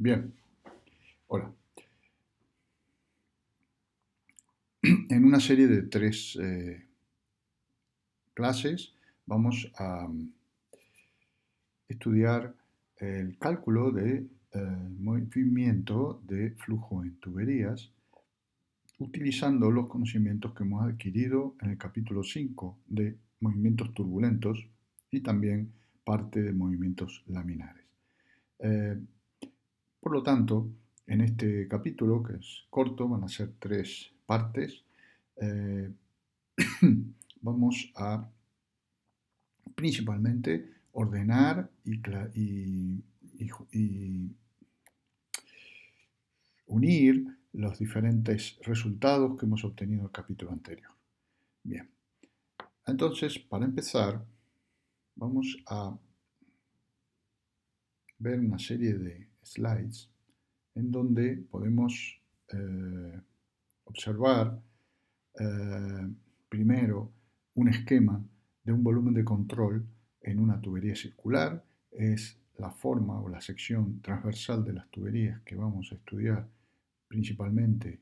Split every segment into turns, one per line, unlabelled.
Bien, hola. En una serie de tres clases vamos a estudiar el cálculo de movimiento de flujo en tuberías utilizando los conocimientos que hemos adquirido en el capítulo 5 de movimientos turbulentos y también parte de movimientos laminares. Eh, por lo tanto, en este capítulo, que es corto, van a ser tres partes. eh, Vamos a principalmente ordenar y unir los diferentes resultados que hemos obtenido en el capítulo anterior. Bien, entonces para empezar vamos a ver una serie de slides en donde podemos observar primero un esquema de un volumen de control en una tubería circular. Es la forma o la sección transversal de las tuberías que vamos a estudiar principalmente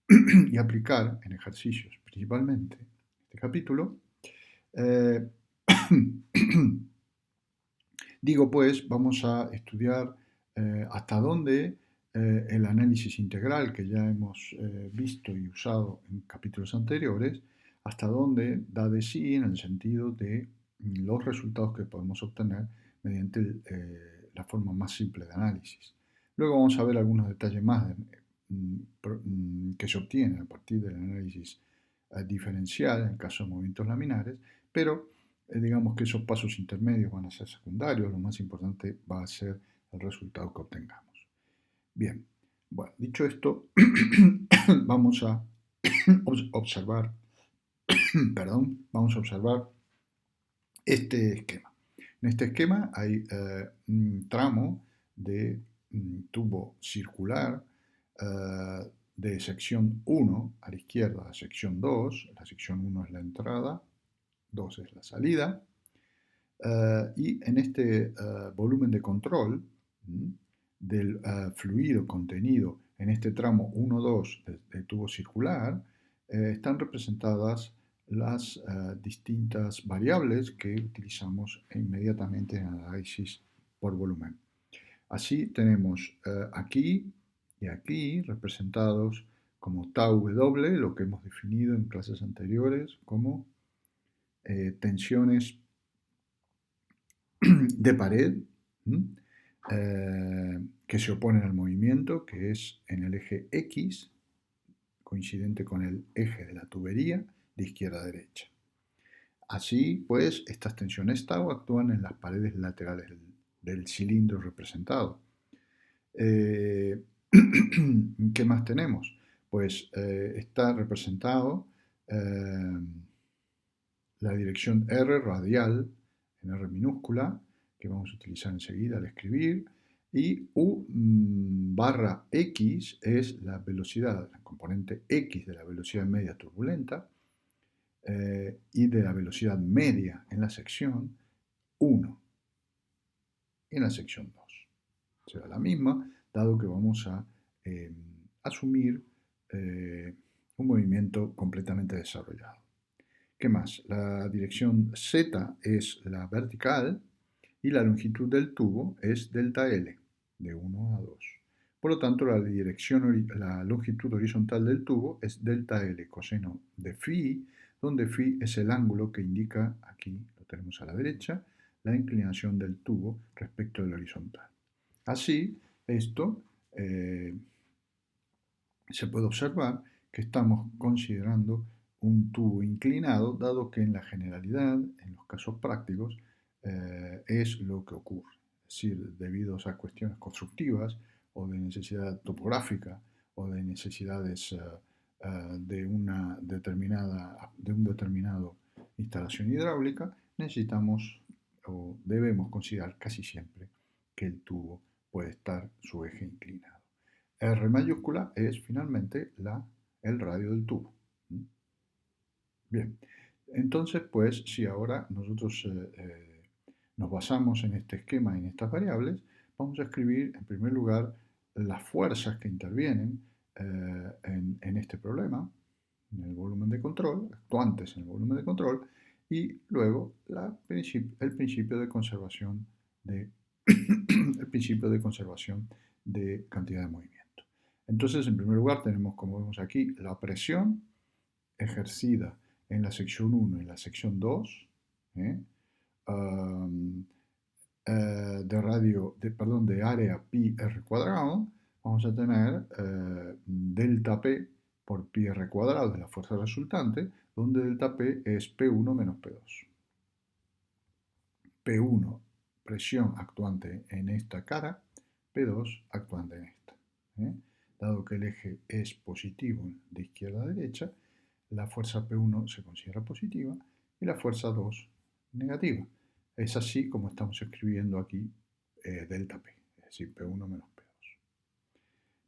y aplicar en ejercicios principalmente este capítulo. Eh, Digo pues, vamos a estudiar hasta dónde el análisis integral que ya hemos visto y usado en capítulos anteriores, hasta dónde da de sí en el sentido de los resultados que podemos obtener mediante la forma más simple de análisis. Luego vamos a ver algunos detalles más que se obtienen a partir del análisis diferencial en el caso de movimientos laminares, pero digamos que esos pasos intermedios van a ser secundarios, lo más importante va a ser el resultado que obtengamos. Bien, bueno, dicho esto, vamos a observar, vamos a observar este esquema. En este esquema hay un tramo de tubo circular de sección 1 a la izquierda a sección 2. La sección 1 es la entrada, 2 es la salida. Y en este volumen de control del fluido contenido en este tramo 1-2 del tubo circular, están representadas las distintas variables que utilizamos inmediatamente en el análisis por volumen. Así tenemos aquí y aquí representados como tau W, lo que hemos definido en clases anteriores como tensiones de pared que se oponen al movimiento, que es en el eje X, coincidente con el eje de la tubería, de izquierda a derecha. Así pues, estas tensiones tau actúan en las paredes laterales del cilindro representado. ¿Qué más tenemos? Pues está representado la dirección R radial en R minúscula, que vamos a utilizar enseguida al escribir, y U barra X es la velocidad, la componente X de la velocidad media turbulenta y de la velocidad media en la sección 1 y en la sección 2. Será la misma, dado que vamos a asumir un movimiento completamente desarrollado. ¿Qué más? La dirección Z es la vertical y la longitud del tubo es delta L, de 1 a 2. Por lo tanto, la longitud horizontal del tubo es delta L coseno de phi, donde phi es el ángulo que indica, aquí lo tenemos a la derecha, la inclinación del tubo respecto del horizontal. Así, esto se puede observar que estamos considerando un tubo inclinado, dado que en la generalidad, en los casos prácticos, es lo que ocurre. Es decir, debido a cuestiones constructivas o de necesidad topográfica o de necesidades de un determinado instalación hidráulica, necesitamos o debemos considerar casi siempre que el tubo puede estar su eje inclinado. R mayúscula es finalmente el radio del tubo. Bien, entonces pues si ahora nosotros nos basamos en este esquema y en estas variables, vamos a escribir en primer lugar las fuerzas que intervienen en este problema, en el volumen de control, actuantes en el volumen de control, y luego el principio de conservación de, el principio de conservación de cantidad de movimiento. Entonces, en primer lugar, tenemos, como vemos aquí, la presión ejercida en la sección 1 y en la sección 2, ¿eh? um, de área pi r cuadrado, vamos a tener delta P por pi r cuadrado de la fuerza resultante, donde delta P es P1 menos P2. P1, presión actuante en esta cara, P2, actuante en esta. Dado que el eje es positivo de izquierda a derecha, la fuerza P1 se considera positiva y la fuerza 2 negativa. Es así como estamos escribiendo aquí delta P, es decir, P1 menos P2.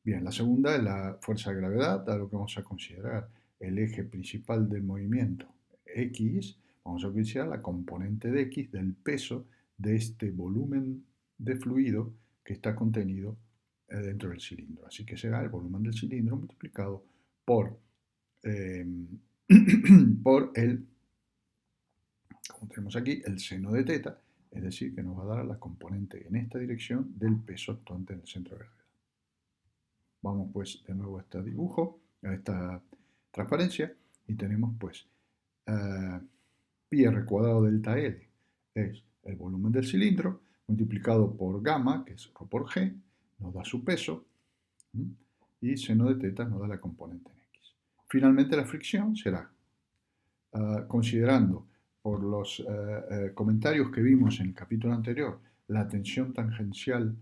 Bien, la segunda es la fuerza de gravedad, dado que vamos a considerar el eje principal del movimiento X, vamos a considerar la componente de X del peso de este volumen de fluido que está contenido dentro del cilindro. Así que será el volumen del cilindro multiplicado por, por el, como tenemos aquí, el seno de teta, es decir, que nos va a dar la componente en esta dirección del peso actuante en el centro de gravedad. Vamos pues de nuevo a este dibujo, a esta transparencia, y tenemos pues pi r cuadrado delta L es el volumen del cilindro multiplicado por gamma, que es ρ por g, nos da su peso, y seno de teta nos da la componente en x. Finalmente la fricción será, considerando por los comentarios que vimos en el capítulo anterior, la tensión tangencial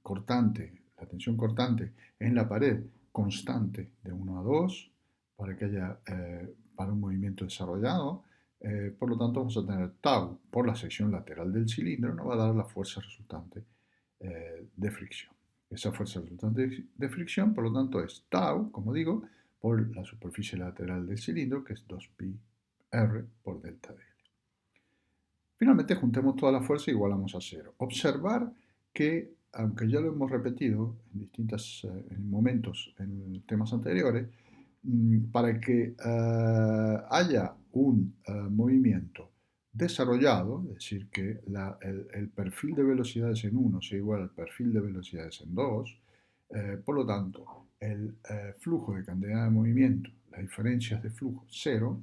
cortante, la tensión cortante en la pared constante de 1 a 2 para que haya para un movimiento desarrollado. Por lo tanto, vamos a tener tau por la sección lateral del cilindro, nos va a dar la fuerza resultante de fricción. Esa fuerza resultante de fricción, por lo tanto, es tau, como digo, por la superficie lateral del cilindro, que es 2pi r por delta d. Finalmente, juntemos toda la fuerza y igualamos a 0. Observar que, aunque ya lo hemos repetido en distintos momentos en temas anteriores, para que haya un movimiento desarrollado, es decir, que el perfil de velocidades en 1 sea igual al perfil de velocidades en 2, por lo tanto, el flujo de cantidad de movimiento, las diferencias de flujo 0,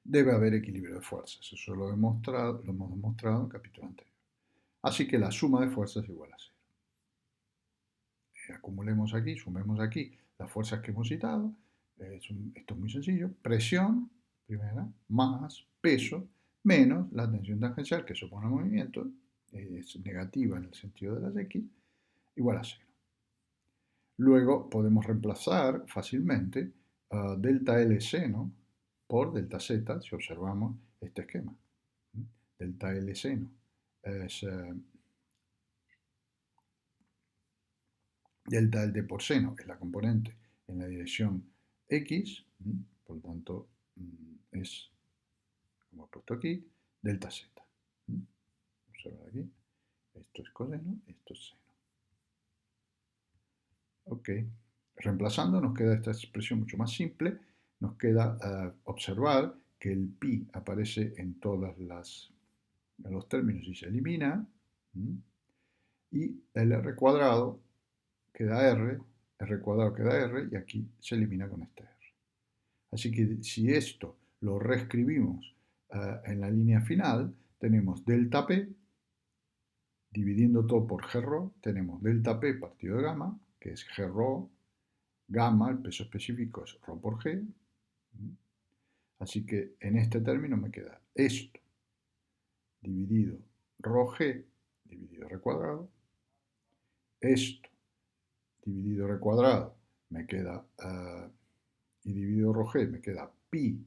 debe haber equilibrio de fuerzas. Eso lo hemos demostrado en el capítulo anterior. Así que la suma de fuerzas es igual a 0. Acumulemos aquí, sumemos aquí las fuerzas que hemos citado. Esto es muy sencillo. Presión, primera, más peso, menos la tensión tangencial que supone el movimiento, es negativa en el sentido de las X, igual a 0. Luego podemos reemplazar fácilmente delta L seno por delta Z si observamos este esquema. Delta L seno es delta L por seno, es la componente en la dirección X, por lo tanto es, como he puesto aquí, delta Z. Observa aquí, esto es coseno, esto es seno. Ok, reemplazando nos queda esta expresión mucho más simple, nos queda observar que el pi aparece en todos los términos y se elimina, y el r cuadrado queda r cuadrado queda r, y aquí se elimina con este r. Así que si esto lo reescribimos en la línea final, tenemos delta p, dividiendo todo por g rho, tenemos delta p partido de gamma, que es g rho, gamma, el peso específico es rho por g. Así que en este término me queda esto dividido rho g dividido r cuadrado, esto dividido r cuadrado me queda, y dividido rho g me queda pi,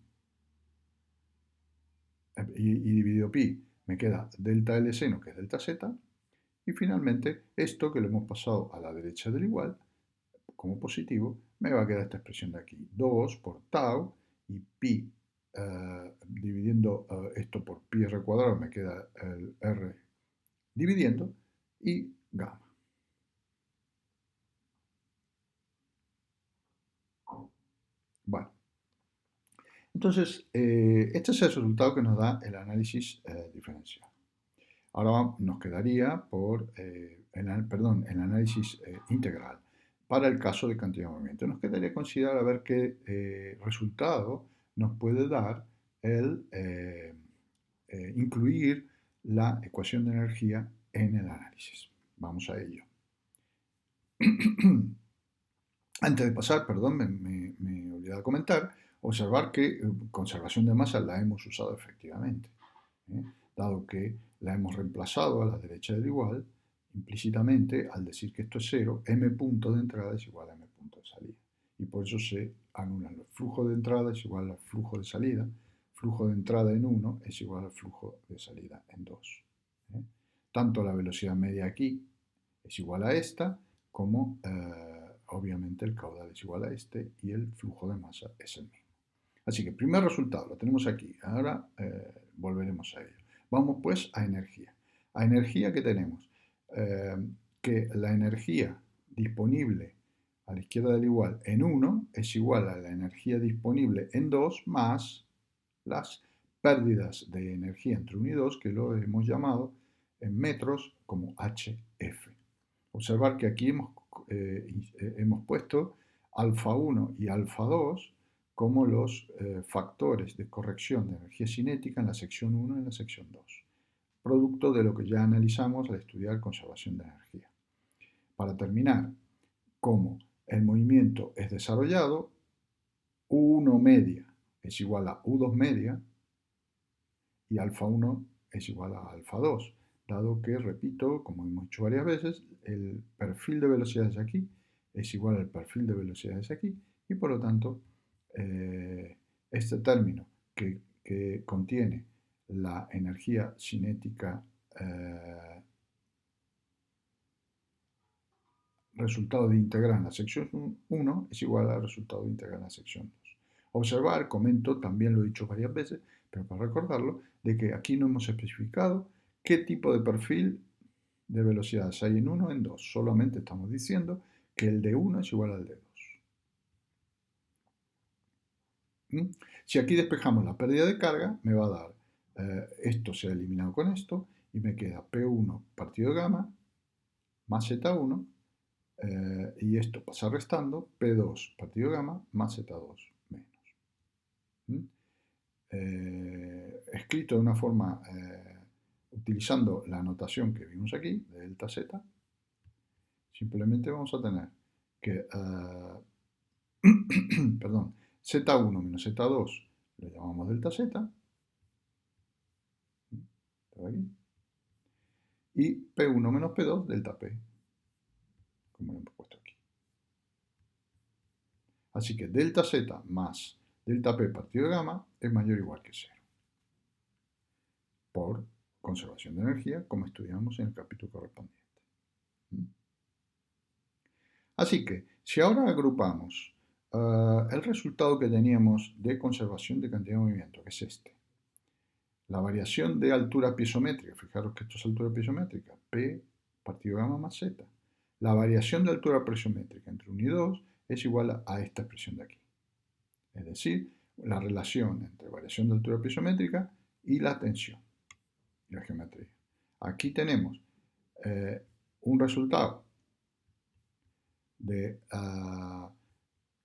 y dividido pi me queda delta L seno, que es delta Z, y finalmente esto que lo hemos pasado a la derecha del igual, como positivo, me va a quedar esta expresión de aquí, 2 por tau, y pi, dividiendo esto por pi r cuadrado, me queda el r dividiendo y gamma. Bueno, entonces este es el resultado que nos da el análisis diferencial. Ahora nos quedaría por el análisis integral para el caso de cantidad de movimiento. Nos quedaría considerar a ver qué resultado nos puede dar el incluir la ecuación de energía en el análisis. Vamos a ello. Antes de pasar, perdón, me olvidé de comentar, observar que conservación de masa la hemos usado efectivamente, dado que la hemos reemplazado a la derecha del igual, implícitamente, al decir que esto es cero, m punto de entrada es igual a m punto de salida. Y por eso se anulan. El flujo de entrada es igual al flujo de salida, flujo de entrada en 1 es igual al flujo de salida en 2. Tanto la velocidad media aquí es igual a esta, como obviamente el caudal es igual a este y el flujo de masa es el mismo. Así que primer resultado lo tenemos aquí. Ahora volveremos a ello. Vamos pues a energía. A energía que tenemos, que la energía disponible a la izquierda del igual en 1 es igual a la energía disponible en 2 más las pérdidas de energía entre 1 y 2, que lo hemos llamado en metros como HF. Observar que aquí hemos puesto alfa 1 y alfa 2 como los factores de corrección de energía cinética en la sección 1 y en la sección 2, producto de lo que ya analizamos al estudiar conservación de energía. Para terminar, como el movimiento es desarrollado, U1 media es igual a U2 media y alfa 1 es igual a alfa 2, dado que, repito, como hemos dicho varias veces, el perfil de velocidades aquí es igual al perfil de velocidades aquí y por lo tanto este término que contiene la energía cinética resultado de integral en la sección 1 es igual al resultado de integral en la sección 2. Observar, comento, también lo he dicho varias veces, pero para recordarlo, de que aquí no hemos especificado qué tipo de perfil de velocidades hay en 1 o en 2. Solamente estamos diciendo que el de 1 es igual al de 2. Si aquí despejamos la pérdida de carga, me va a dar, esto se ha eliminado con esto, y me queda P1 partido de gamma más Z1, y esto pasa restando, P2 partido de gamma más Z2 menos. Escrito de una forma, utilizando la notación que vimos aquí, de delta Z, simplemente vamos a tener que, perdón, Z1 menos Z2 lo llamamos delta Z, y P1 menos P2 delta P, como lo hemos puesto aquí. Así que delta Z más delta P partido de gamma es mayor o igual que 0. Por conservación de energía, como estudiamos en el capítulo correspondiente. Así que, si ahora agrupamos el resultado que teníamos de conservación de cantidad de movimiento, que es este, la variación de altura piezométrica, fijaros que esto es altura piezométrica, P partido gamma más Z, la variación de altura piezométrica entre 1 y 2 es igual a esta expresión de aquí. Es decir, la relación entre variación de altura piezométrica y la tensión y la geometría. Aquí tenemos un resultado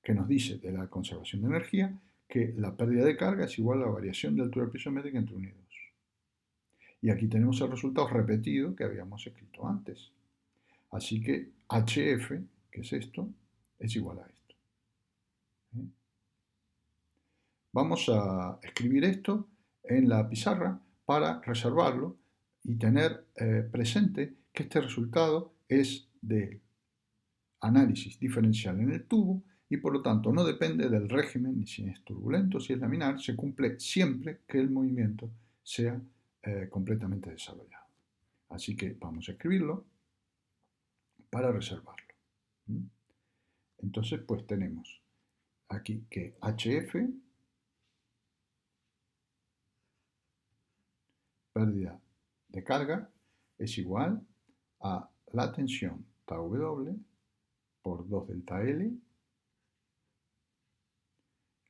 que nos dice de la conservación de energía que la pérdida de carga es igual a la variación de altura piezométrica entre 1 y 2. Y aquí tenemos el resultado repetido que habíamos escrito antes. Así que HF, que es esto, es igual a esto. Vamos a escribir esto en la pizarra para reservarlo y tener presente que este resultado es de análisis diferencial en el tubo y por lo tanto no depende del régimen, ni si es turbulento, si es laminar, se cumple siempre que el movimiento sea completamente desarrollado. Así que vamos a escribirlo para reservarlo. Entonces pues tenemos aquí que HF, pérdida de carga, es igual a la tensión tau W por 2 delta L,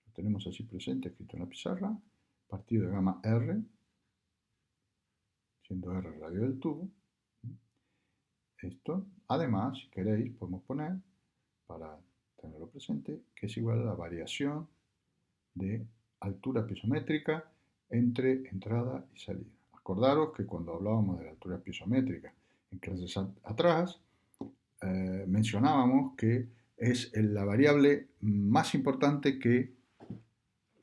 lo tenemos así presente escrito en la pizarra, partido de gamma R, siendo R el radio del tubo. Esto, además, si queréis, podemos poner, para tenerlo presente, que es igual a la variación de altura piezométrica entre entrada y salida. Acordaros que cuando hablábamos de la altura piezométrica en clases atrás, mencionábamos que es la variable más importante que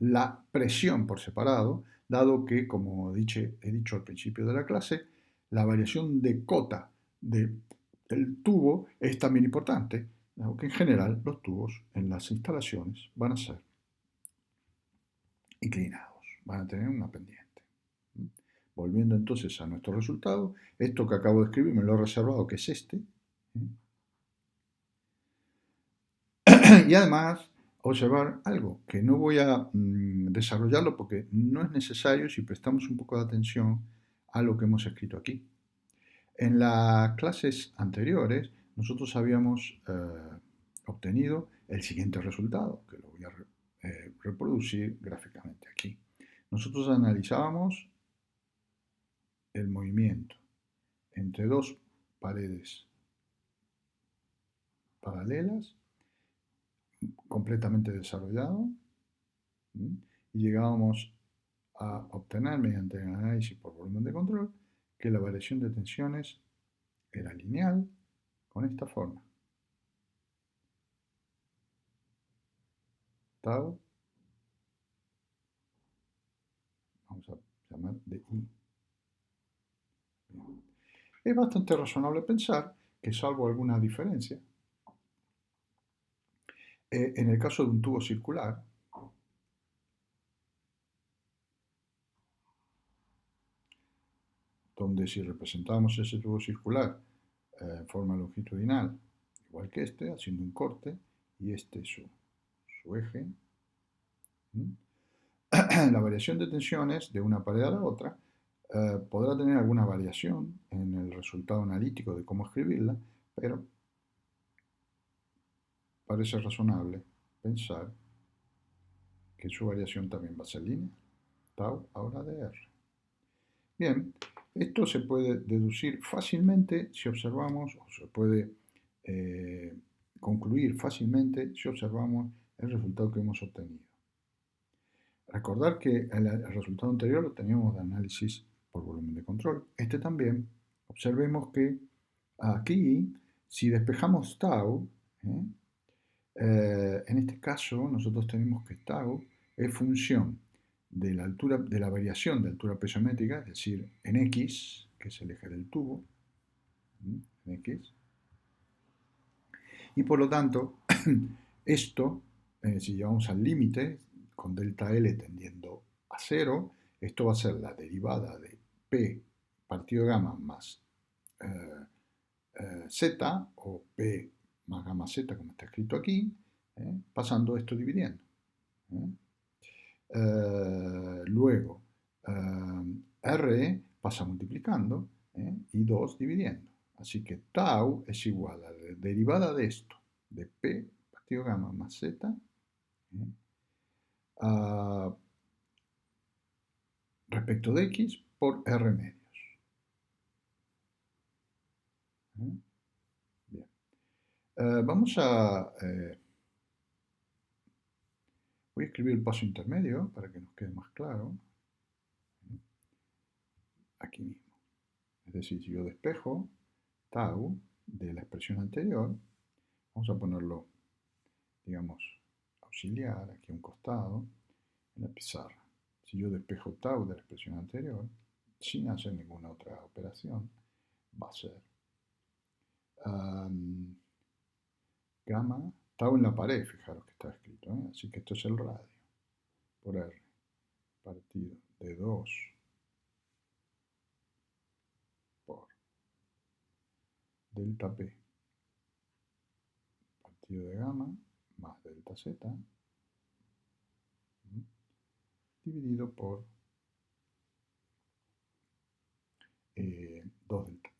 la presión por separado, dado que, como he dicho al principio de la clase, la variación de cota del tubo es también importante, aunque en general los tubos en las instalaciones van a ser inclinados, van a tener una pendiente. Volviendo entonces a nuestro resultado, esto que acabo de escribir me lo he reservado, que es este. Y además, observar algo, que no voy a desarrollarlo porque no es necesario si prestamos un poco de atención a lo que hemos escrito aquí. En las clases anteriores, nosotros habíamos obtenido el siguiente resultado, que lo voy a reproducir gráficamente aquí. Nosotros analizábamos el movimiento entre dos paredes paralelas, completamente desarrollado, y llegábamos a obtener mediante el análisis por volumen de control que la variación de tensiones era lineal con esta forma. Tau, vamos a llamar de I. Es bastante razonable pensar que, salvo alguna diferencia, en el caso de un tubo circular, donde si representamos ese tubo circular en forma longitudinal, igual que este, haciendo un corte, y este es su eje, la variación de tensiones de una pared a la otra podrá tener alguna variación en el resultado analítico de cómo escribirla, pero parece razonable pensar que su variación también va a ser lineal. Tau ahora de R. Bien, esto se puede deducir fácilmente si observamos, o se puede concluir fácilmente si observamos el resultado que hemos obtenido. Recordar que el resultado anterior lo teníamos de análisis por volumen de control. Este también, observemos que aquí, si despejamos tau, en este caso nosotros tenemos que tau es función de la altura, de la variación de altura piezométrica, es decir, en X, que es el eje del tubo, en X, y por lo tanto, esto, si llevamos al límite, con delta L tendiendo a 0, esto va a ser la derivada de P partido de gamma más Z, o P más gamma Z, como está escrito aquí, pasando esto dividiendo. Luego, R pasa multiplicando y 2 dividiendo. Así que tau es igual a la derivada de esto, de P partido gamma más Z, respecto de X por R medios. Bien. Vamos a... voy a escribir el paso intermedio para que nos quede más claro. Aquí mismo. Es decir, si yo despejo tau de la expresión anterior, vamos a ponerlo, digamos, auxiliar, aquí a un costado, en la pizarra. Si yo despejo tau de la expresión anterior, sin hacer ninguna otra operación, va a ser gamma, tau en la pared, fijaros que está escrito, así que esto es el radio, por R, partido de 2 por delta P, partido de gamma, más delta Z, dividido por 2 delta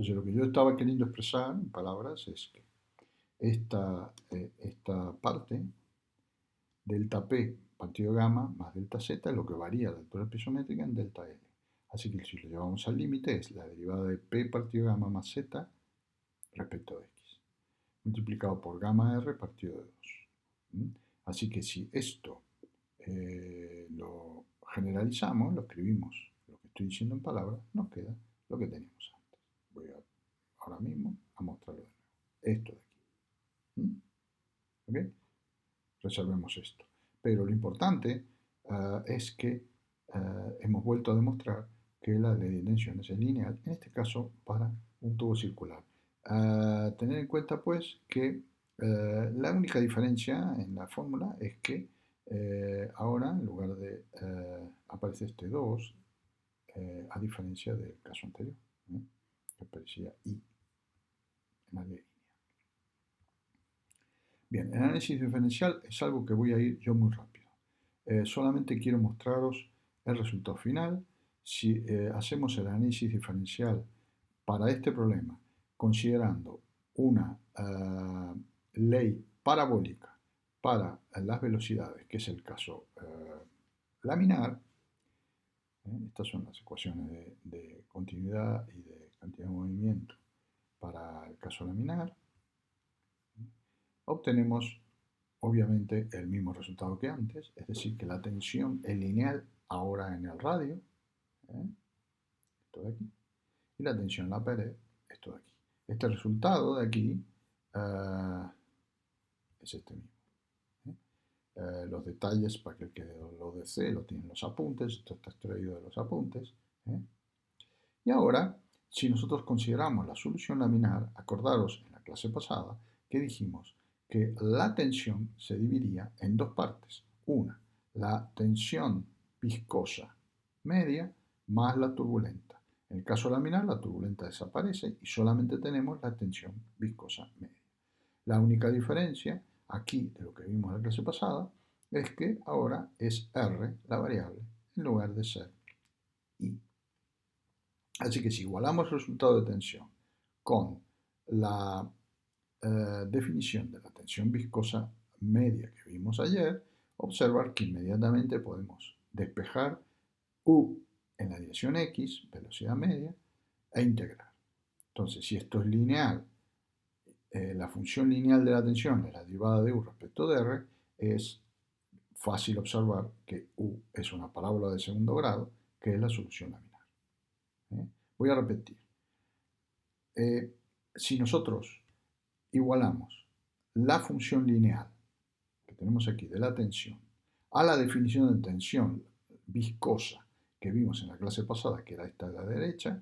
Entonces lo que yo estaba queriendo expresar en palabras es que esta parte, delta P partido gamma más delta Z, es lo que varía la altura pisométrica en delta L. Así que si lo llevamos al límite es la derivada de P partido gamma más Z respecto de X, multiplicado por gamma R partido de 2. Así que si esto lo generalizamos, lo escribimos, lo que estoy diciendo en palabras, nos queda lo que teníamos antes. Voy ahora mismo a mostrarlo de nuevo. Esto de aquí. ¿Ok? Resolvemos esto. Pero lo importante es que hemos vuelto a demostrar que la ley de tensiones es lineal, en este caso para un tubo circular. Tener en cuenta pues que la única diferencia en la fórmula es que ahora en lugar de aparece este 2, a diferencia del caso anterior, que aparecía I en la ley. Bien, el análisis diferencial es algo que voy a ir yo muy rápido. Solamente quiero mostraros el resultado final. Si hacemos el análisis diferencial para este problema, considerando una ley parabólica para las velocidades, que es el caso laminar, estas son las ecuaciones de continuidad y de cantidad de movimiento para el caso laminar, obtenemos obviamente el mismo resultado que antes, es decir, que la tensión es lineal ahora en el radio, esto de aquí, y la tensión en la pared, esto de aquí. Este resultado de aquí es este mismo. Los detalles para que el que lo desee lo tienen los apuntes, esto está extraído de los apuntes. Y ahora, si nosotros consideramos la solución laminar, acordaros en la clase pasada que dijimos que la tensión se dividía en dos partes. Una, la tensión viscosa media más la turbulenta. En el caso laminar, la turbulenta desaparece y solamente tenemos la tensión viscosa media. La única diferencia aquí de lo que vimos en la clase pasada es que ahora es R la variable en lugar de ser I. Así que si igualamos el resultado de tensión con la definición de la tensión viscosa media que vimos ayer, observar que inmediatamente podemos despejar U en la dirección X, velocidad media, e integrar. Entonces, si esto es lineal, la función lineal de la tensión es la derivada de U respecto de R, es fácil observar que U es una parábola de segundo grado, que es la solución laminar. Voy a repetir. Si nosotros igualamos la función lineal que tenemos aquí de la tensión a la definición de tensión viscosa que vimos en la clase pasada, que era esta de la derecha,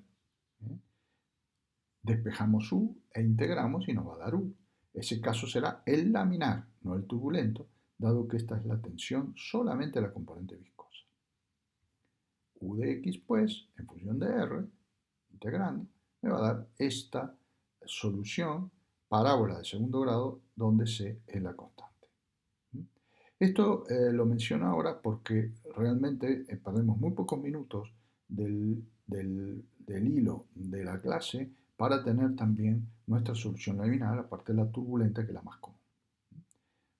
despejamos U e integramos y nos va a dar U. Ese caso será el laminar, no el turbulento, dado que esta es la tensión solamente de la componente viscosa. U de X, pues, en función de R, integrando, me va a dar esta solución parábola de segundo grado donde C es la constante. Esto lo menciono ahora porque realmente perdemos muy pocos minutos del hilo de la clase para tener también nuestra solución laminar, aparte de la turbulenta, que es la más común.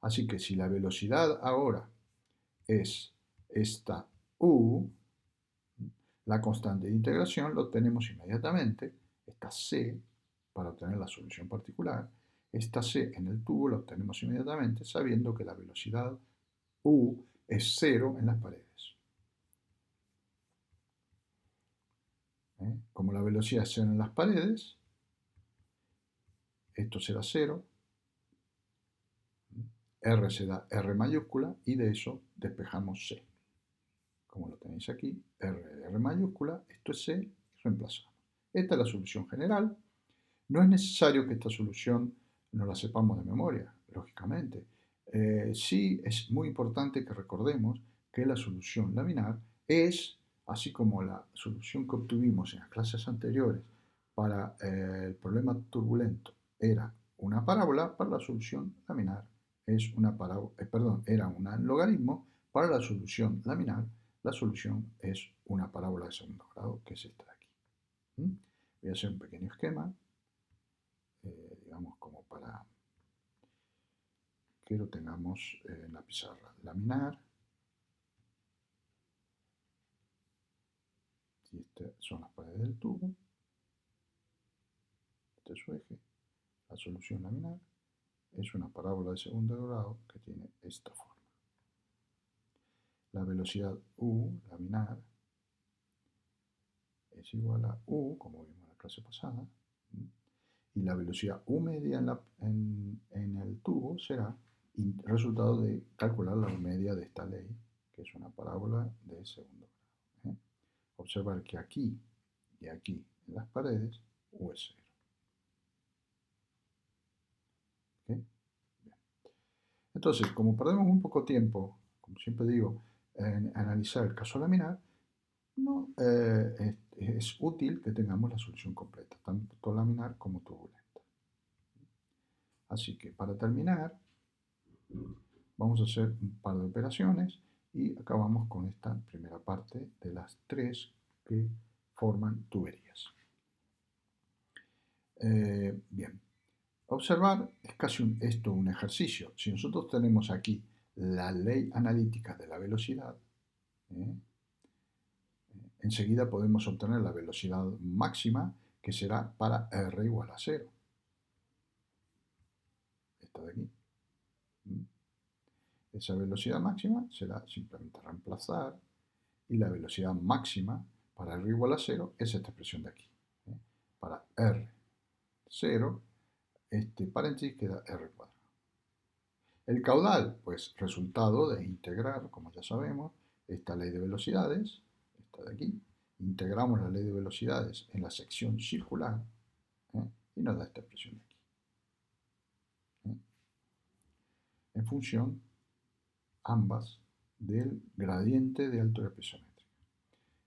Así que si la velocidad ahora es esta U, la constante de integración lo obtenemos inmediatamente, esta C, para obtener la solución particular, esta C en el tubo la obtenemos inmediatamente sabiendo que la velocidad U es 0 en las paredes. Como la velocidad es 0 en las paredes, esto será 0, R será R mayúscula y de eso despejamos C. Como lo tenéis aquí, R mayúscula, esto es C y reemplazamos. Esta es la solución general. No es necesario que esta solución no la sepamos de memoria, lógicamente. Sí es muy importante que recordemos que la solución laminar es, así como la solución que obtuvimos en las clases anteriores para el problema turbulento era una parábola, para la solución laminar es una parábola, era un logaritmo, para la solución laminar la solución es una parábola de segundo grado, que es esta de aquí. Voy a hacer un pequeño esquema, digamos como para que lo tengamos en la pizarra. Laminar, y estas son las paredes del tubo, este es su eje. La solución laminar es una parábola de segundo grado que tiene esta forma. La velocidad U laminar es igual a U, como vimos en la clase pasada, y la velocidad U media en el tubo será el resultado de calcular la U media de esta ley, que es una parábola de segundo grado. Observar que aquí y aquí en las paredes U es 0. ¿Okay? Entonces, como perdemos un poco tiempo, como siempre digo, en analizar el caso laminar, no, es útil que tengamos la solución completa, tanto laminar como turbulenta. Así que para terminar, vamos a hacer un par de operaciones y acabamos con esta primera parte de las tres que forman tuberías. Bien, observar es casi esto un ejercicio. Si nosotros tenemos aquí la ley analítica de la velocidad, ¿eh? Enseguida podemos obtener la velocidad máxima, que será para r igual a 0. Esta de aquí. Esa velocidad máxima será simplemente reemplazar, y la velocidad máxima para r igual a 0 es esta expresión de aquí. Para r 0, este paréntesis queda r cuadrado. El caudal, pues resultado de integrar, como ya sabemos, esta ley de velocidades, esta de aquí. Integramos la ley de velocidades en la sección circular, y nos da esta expresión de aquí. En función, ambas, del gradiente de altura pisométrica.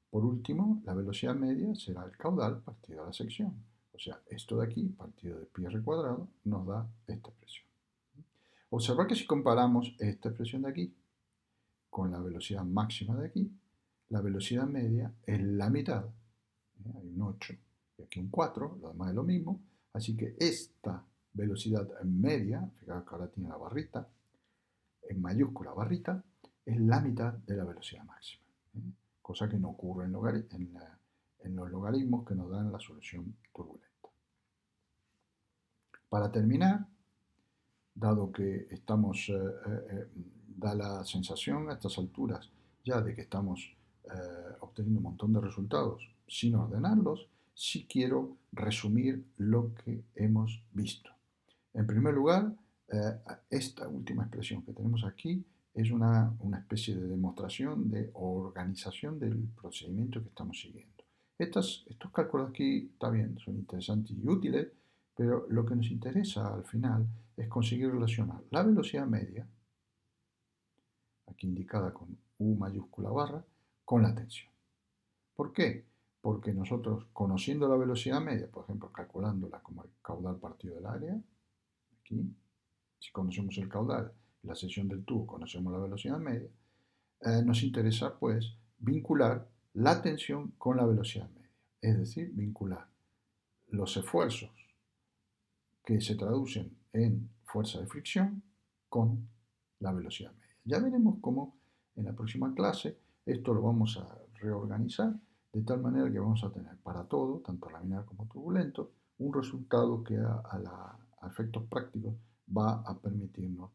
Por último, la velocidad media será el caudal partido a la sección. O sea, esto de aquí, partido de pi r cuadrado, nos da esta expresión. Observar que si comparamos esta expresión de aquí con la velocidad máxima de aquí, la velocidad media es la mitad. Hay un 8 y aquí un 4, lo demás es lo mismo. Así que esta velocidad media, fijaos que ahora tiene la barrita, en mayúscula barrita, es la mitad de la velocidad máxima. Cosa que no ocurre en los logaritmos que nos dan la solución turbulenta. Para terminar, dado que da la sensación a estas alturas ya de que estamos obteniendo un montón de resultados sin ordenarlos, sí quiero resumir lo que hemos visto. En primer lugar, esta última expresión que tenemos aquí es una especie de demostración de organización del procedimiento que estamos siguiendo. Estos cálculos aquí, está bien, son interesantes y útiles, pero lo que nos interesa al final es conseguir relacionar la velocidad media, aquí indicada con U mayúscula barra, con la tensión. ¿Por qué? Porque nosotros, conociendo la velocidad media, por ejemplo, calculándola como el caudal partido del área, aquí, si conocemos el caudal y la sección del tubo, conocemos la velocidad media, nos interesa pues vincular la tensión con la velocidad media, es decir, vincular los esfuerzos que se traducen en fuerza de fricción con la velocidad media. Ya veremos cómo en la próxima clase esto lo vamos a reorganizar de tal manera que vamos a tener para todo, tanto laminar como turbulento, un resultado que a efectos prácticos va a permitirnos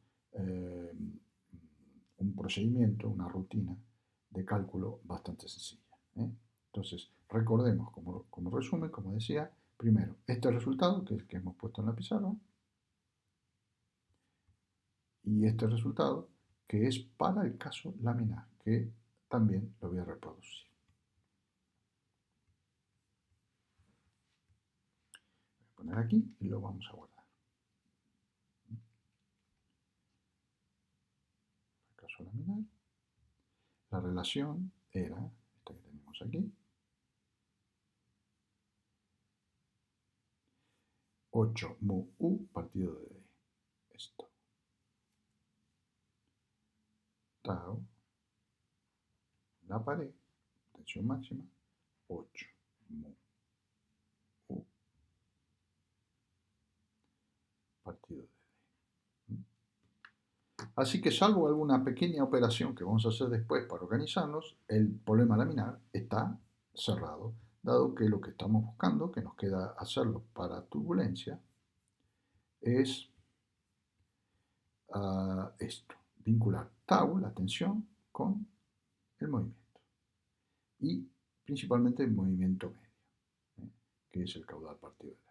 un procedimiento, una rutina de cálculo bastante sencilla. Entonces, recordemos como resumen, como decía, primero, este resultado, que es el que hemos puesto en la pizarra, y este resultado, que es para el caso laminar, que también lo voy a reproducir. Voy a poner aquí y lo vamos a guardar. Para el caso laminar, la relación era esta que tenemos aquí, 8 mu u partido de esto. Tau, la pared, tensión máxima, 8 mu u Así que salvo alguna pequeña operación que vamos a hacer después para organizarnos, el problema laminar está cerrado, dado que lo que estamos buscando, que nos queda hacerlo para turbulencia, es esto, vincular tau, la tensión, con el movimiento y principalmente el movimiento medio, que es el caudal partido de la.